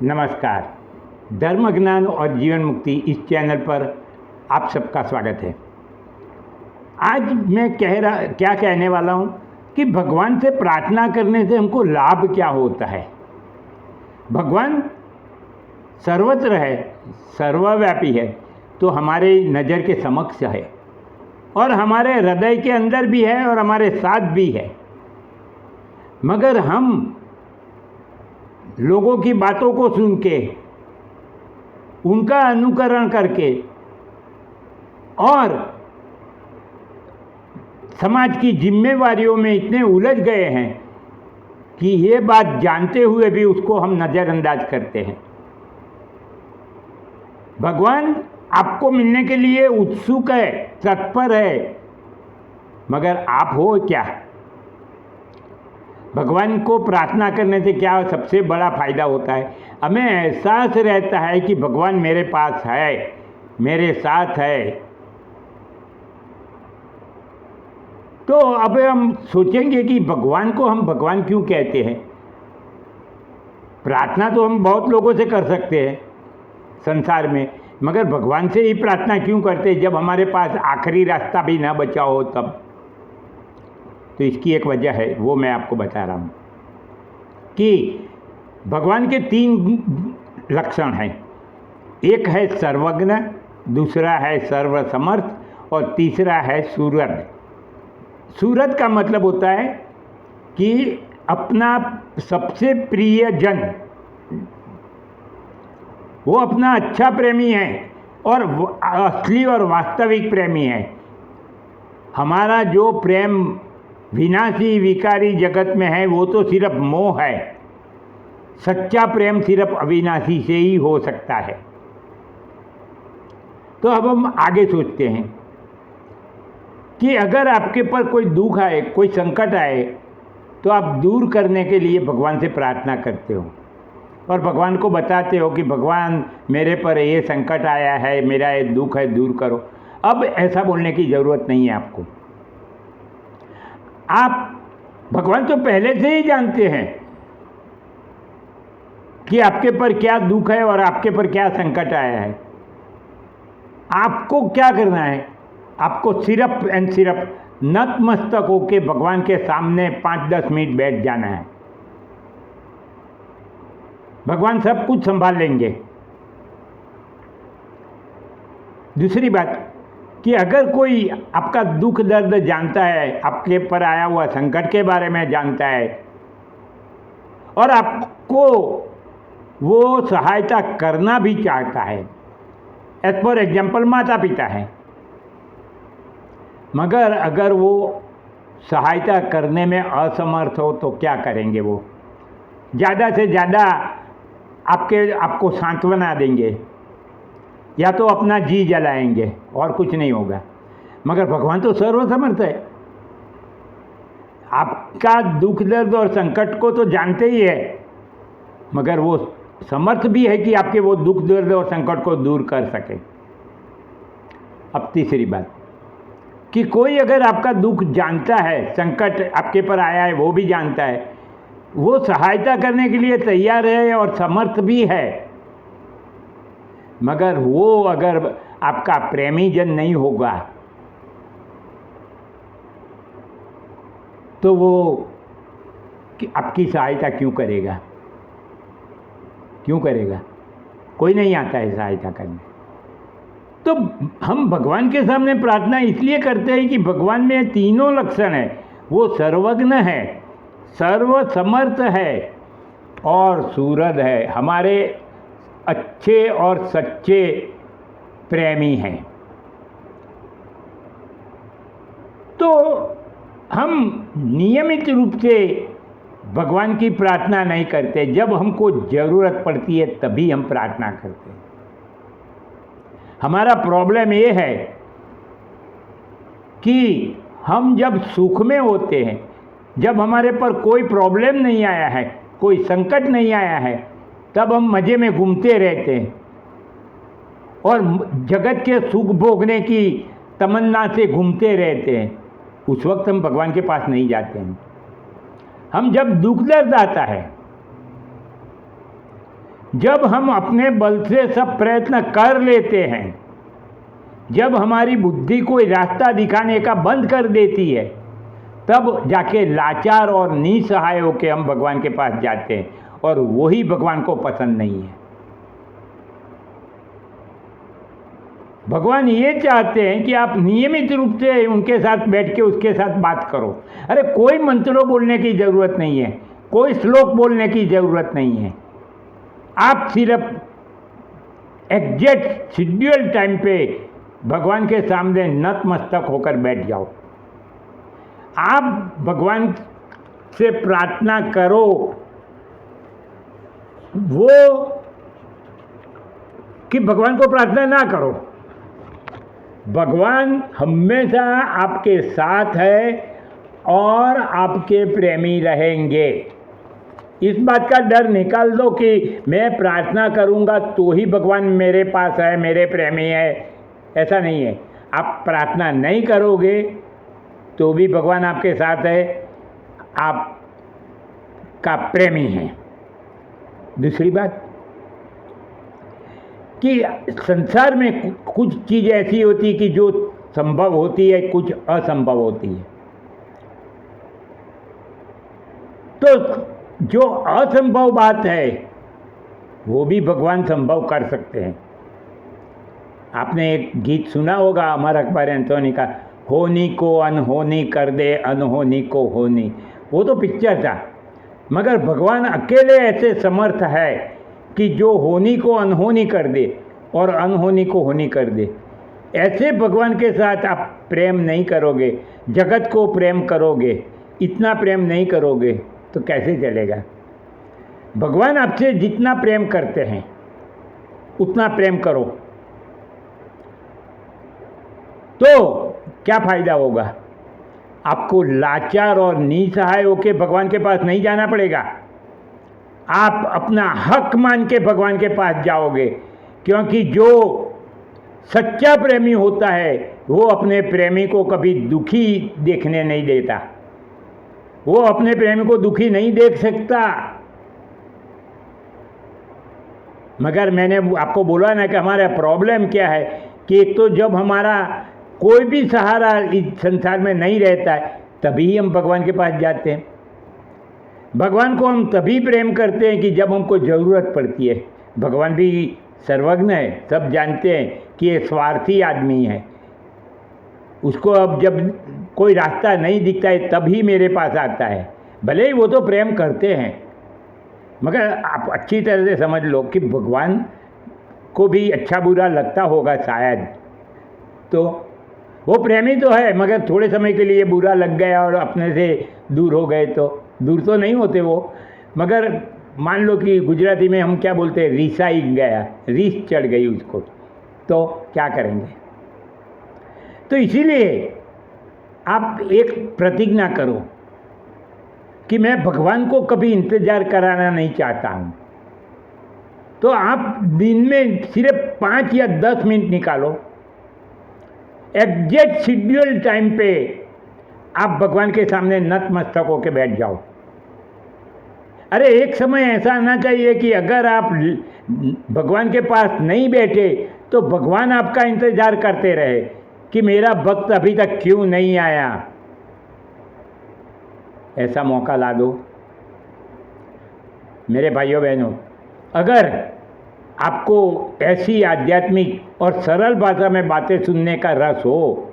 नमस्कार। धर्म ज्ञान और जीवन मुक्ति इस चैनल पर आप सबका स्वागत है। आज मैं क्या कहने वाला हूँ कि भगवान से प्रार्थना करने से हमको लाभ क्या होता है। भगवान सर्वत्र है, सर्वव्यापी है, तो हमारे नज़र के समक्ष है और हमारे हृदय के अंदर भी है और हमारे साथ भी है। मगर हम लोगों की बातों को सुन के, उनका अनुकरण करके और समाज की जिम्मेवारियों में इतने उलझ गए हैं कि ये बात जानते हुए भी उसको हम नज़रअंदाज करते हैं। भगवान आपको मिलने के लिए उत्सुक है, तत्पर है, मगर आप हो क्या? भगवान को प्रार्थना करने से क्या सबसे बड़ा फ़ायदा होता है? हमें एहसास रहता है कि भगवान मेरे पास है, मेरे साथ है। तो अब हम सोचेंगे कि भगवान को हम भगवान क्यों कहते हैं। प्रार्थना तो हम बहुत लोगों से कर सकते हैं संसार में, मगर भगवान से ही प्रार्थना क्यों करते हैं जब हमारे पास आखिरी रास्ता भी ना बचा हो तब? तो इसकी एक वजह है, वो मैं आपको बता रहा हूँ कि भगवान के 3 लक्षण हैं। एक है सर्वज्ञ, दूसरा है सर्वसमर्थ और तीसरा है सूरत। सूरत का मतलब होता है कि अपना सबसे प्रिय जन, वो अपना अच्छा प्रेमी है और असली और वास्तविक प्रेमी है। हमारा जो प्रेम विनाशी विकारी जगत में है वो तो सिर्फ मोह है। सच्चा प्रेम सिर्फ अविनाशी से ही हो सकता है। तो अब हम आगे सोचते हैं कि अगर आपके पर कोई दुख आए, कोई संकट आए, तो आप दूर करने के लिए भगवान से प्रार्थना करते हो और भगवान को बताते हो कि भगवान मेरे पर ये संकट आया है, मेरा ये दुख है, दूर करो। अब ऐसा बोलने की ज़रूरत नहीं है आपको। आप भगवान तो पहले से ही जानते हैं कि आपके पर क्या दुख है और आपके पर क्या संकट आया है। आपको क्या करना है? आपको सिर्फ एंड सिर्फ नतमस्तक होके भगवान के सामने 5-10 मिनट बैठ जाना है। भगवान सब कुछ संभाल लेंगे। दूसरी बात कि अगर कोई आपका दुख दर्द जानता है, आपके पर आया हुआ संकट के बारे में जानता है और आपको वो सहायता करना भी चाहता है, एज फॉर एग्जाम्पल माता पिता है, मगर अगर वो सहायता करने में असमर्थ हो तो क्या करेंगे? वो ज़्यादा से ज़्यादा आपको सांत्वना देंगे या तो अपना जी जलाएंगे और कुछ नहीं होगा। मगर भगवान तो सर्वसमर्थ है, आपका दुख दर्द और संकट को तो जानते ही है, मगर वो समर्थ भी है कि आपके वो दुख दर्द और संकट को दूर कर सके। अब तीसरी बात कि कोई अगर आपका दुख जानता है, संकट आपके पर आया है वो भी जानता है, वो सहायता करने के लिए तैयार है और समर्थ भी है, मगर वो अगर आपका प्रेमी जन नहीं होगा तो वो आपकी सहायता क्यों करेगा? क्यों करेगा? कोई नहीं आता है सहायता करने। तो हम भगवान के सामने प्रार्थना इसलिए करते हैं कि भगवान में 3 लक्षण है। वो सर्वज्ञ है, सर्वसमर्थ है और सूरत है। हमारे अच्छे और सच्चे प्रेमी हैं। तो हम नियमित रूप से भगवान की प्रार्थना नहीं करते, जब हमको ज़रूरत पड़ती है तभी हम प्रार्थना करते हैं। हमारा प्रॉब्लम ये है कि हम जब सुख में होते हैं, जब हमारे पर कोई प्रॉब्लम नहीं आया है, कोई संकट नहीं आया है, तब हम मज़े में घूमते रहते हैं और जगत के सुख भोगने की तमन्ना से घूमते रहते हैं। उस वक्त हम भगवान के पास नहीं जाते हैं। हम जब दुख दर्द आता है जब हम अपने बल से सब प्रयत्न कर लेते हैं, जब हमारी बुद्धि कोई रास्ता दिखाने का बंद कर देती है, तब जाके लाचार और निसहाय होकर हम भगवान के पास जाते हैं, और वही भगवान को पसंद नहीं है। भगवान ये चाहते हैं कि आप नियमित रूप से उनके साथ बैठ के उसके साथ बात करो। अरे कोई मंत्रों बोलने की ज़रूरत नहीं है, कोई श्लोक बोलने की ज़रूरत नहीं है। आप सिर्फ एग्जैक्ट शेड्यूल टाइम पे भगवान के सामने नतमस्तक होकर बैठ जाओ। आप भगवान से प्रार्थना करो, वो कि भगवान को प्रार्थना ना करो। भगवान हमेशा आपके साथ है और आपके प्रेमी रहेंगे। इस बात का डर निकाल दो कि मैं प्रार्थना करूंगा तो ही भगवान मेरे पास है, मेरे प्रेमी है। ऐसा नहीं है। आप प्रार्थना नहीं करोगे तो भी भगवान आपके साथ है, आपका प्रेमी है। दूसरी बात कि संसार में कुछ चीज़ें ऐसी होती कि जो संभव होती है, कुछ असंभव होती है। तो जो असंभव बात है वो भी भगवान संभव कर सकते हैं। आपने एक गीत सुना होगा अमर अकबर एंथोनी का, होनी को अनहोनी कर दे, अनहोनी को होनी। वो तो पिक्चर था, मगर भगवान अकेले ऐसे समर्थ है कि जो होनी को अनहोनी कर दे और अनहोनी को होनी कर दे। ऐसे भगवान के साथ आप प्रेम नहीं करोगे, जगत को प्रेम करोगे, इतना प्रेम नहीं करोगे तो कैसे चलेगा। भगवान आपसे जितना प्रेम करते हैं उतना प्रेम करो, तो क्या फ़ायदा होगा। आपको लाचार और निसहाय होकर भगवान के पास नहीं जाना पड़ेगा। आप अपना हक मान के भगवान के पास जाओगे, क्योंकि जो सच्चा प्रेमी होता है वो अपने प्रेमी को कभी दुखी देखने नहीं देता। वो अपने प्रेमी को दुखी नहीं देख सकता। मगर मैंने आपको बोला ना कि हमारा प्रॉब्लम क्या है कि एक तो जब हमारा कोई भी सहारा इस संसार में नहीं रहता है तभी हम भगवान के पास जाते हैं। भगवान को हम तभी प्रेम करते हैं कि जब हमको ज़रूरत पड़ती है। भगवान भी सर्वज्ञ है, सब जानते हैं कि ये स्वार्थी आदमी है। उसको अब जब कोई रास्ता नहीं दिखता है तभी मेरे पास आता है। भले ही वो तो प्रेम करते हैं, मगर आप अच्छी तरह से समझ लो कि भगवान को भी अच्छा बुरा लगता होगा शायद। तो वो प्रेमी तो है, मगर थोड़े समय के लिए बुरा लग गया और अपने से दूर हो गए तो दूर तो नहीं होते वो। मगर मान लो कि गुजराती में हम क्या बोलते हैं, रीसाई गया, रीस चढ़ गई उसको, तो क्या करेंगे। तो इसीलिए आप एक प्रतिज्ञा करो कि मैं भगवान को कभी इंतज़ार कराना नहीं चाहता हूँ। तो आप दिन में सिर्फ 5 या 10 मिनट निकालो, एग्जैक्ट शेड्यूल टाइम पे आप भगवान के सामने नतमस्तक होकर बैठ जाओ। अरे एक समय ऐसा आना चाहिए कि अगर आप भगवान के पास नहीं बैठे तो भगवान आपका इंतज़ार करते रहे कि मेरा भक्त अभी तक क्यों नहीं आया। ऐसा मौका ला दो। मेरे भाइयों बहनों, अगर आपको ऐसी आध्यात्मिक और सरल भाषा में बातें सुनने का रस हो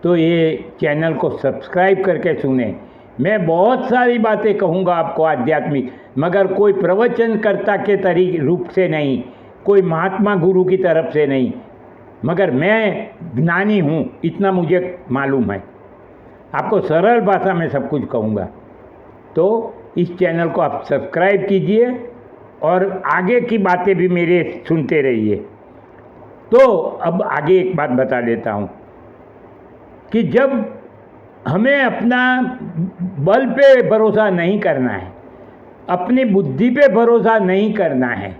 तो ये चैनल को सब्सक्राइब करके सुने। मैं बहुत सारी बातें कहूँगा आपको आध्यात्मिक, मगर कोई प्रवचनकर्ता के तरीके रूप से नहीं, कोई महात्मा गुरु की तरफ से नहीं, मगर मैं ज्ञानी हूँ, इतना मुझे मालूम है। आपको सरल भाषा में सब कुछ कहूँगा। तो इस चैनल को आप सब्सक्राइब कीजिए और आगे की बातें भी मेरे सुनते रहिए। तो अब आगे एक बात बता देता हूँ कि जब हमें अपना बल पे भरोसा नहीं करना है, अपनी बुद्धि पे भरोसा नहीं करना है,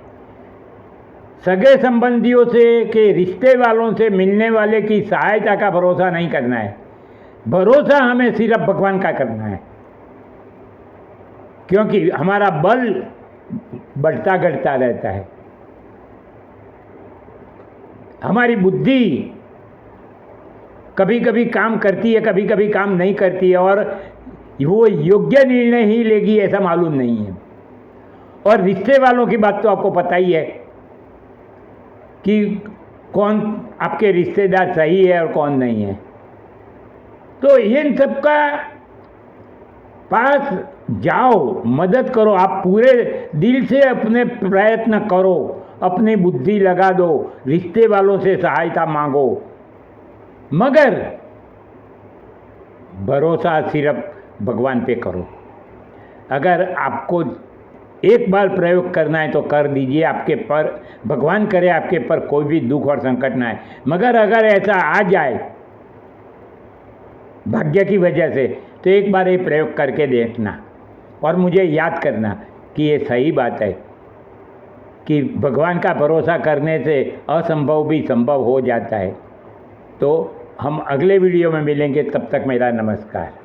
सगे संबंधियों से के रिश्ते वालों से मिलने वाले की सहायता का भरोसा नहीं करना है। भरोसा हमें सिर्फ भगवान का करना है, क्योंकि हमारा बल बढ़ता घटता रहता है। हमारी बुद्धि कभी कभी काम करती है, कभी कभी काम नहीं करती है, और वो योग्य निर्णय ही लेगी ऐसा मालूम नहीं है। और रिश्ते वालों की बात तो आपको पता ही है कि कौन आपके रिश्तेदार सही है और कौन नहीं है। तो इन सबका पास जाओ, मदद करो, आप पूरे दिल से अपने प्रयत्न करो, अपनी बुद्धि लगा दो, रिश्ते वालों से सहायता मांगो, मगर भरोसा सिर्फ भगवान पे करो। अगर आपको एक बार प्रयोग करना है तो कर दीजिए, आपके पर भगवान करे आपके पर कोई भी दुख और संकट ना आए। मगर अगर ऐसा आ जाए भाग्य की वजह से, तो एक बार ये प्रयोग करके देखना और मुझे याद करना कि ये सही बात है कि भगवान का भरोसा करने से असंभव भी संभव हो जाता है। तो हम अगले वीडियो में मिलेंगे, तब तक मेरा नमस्कार।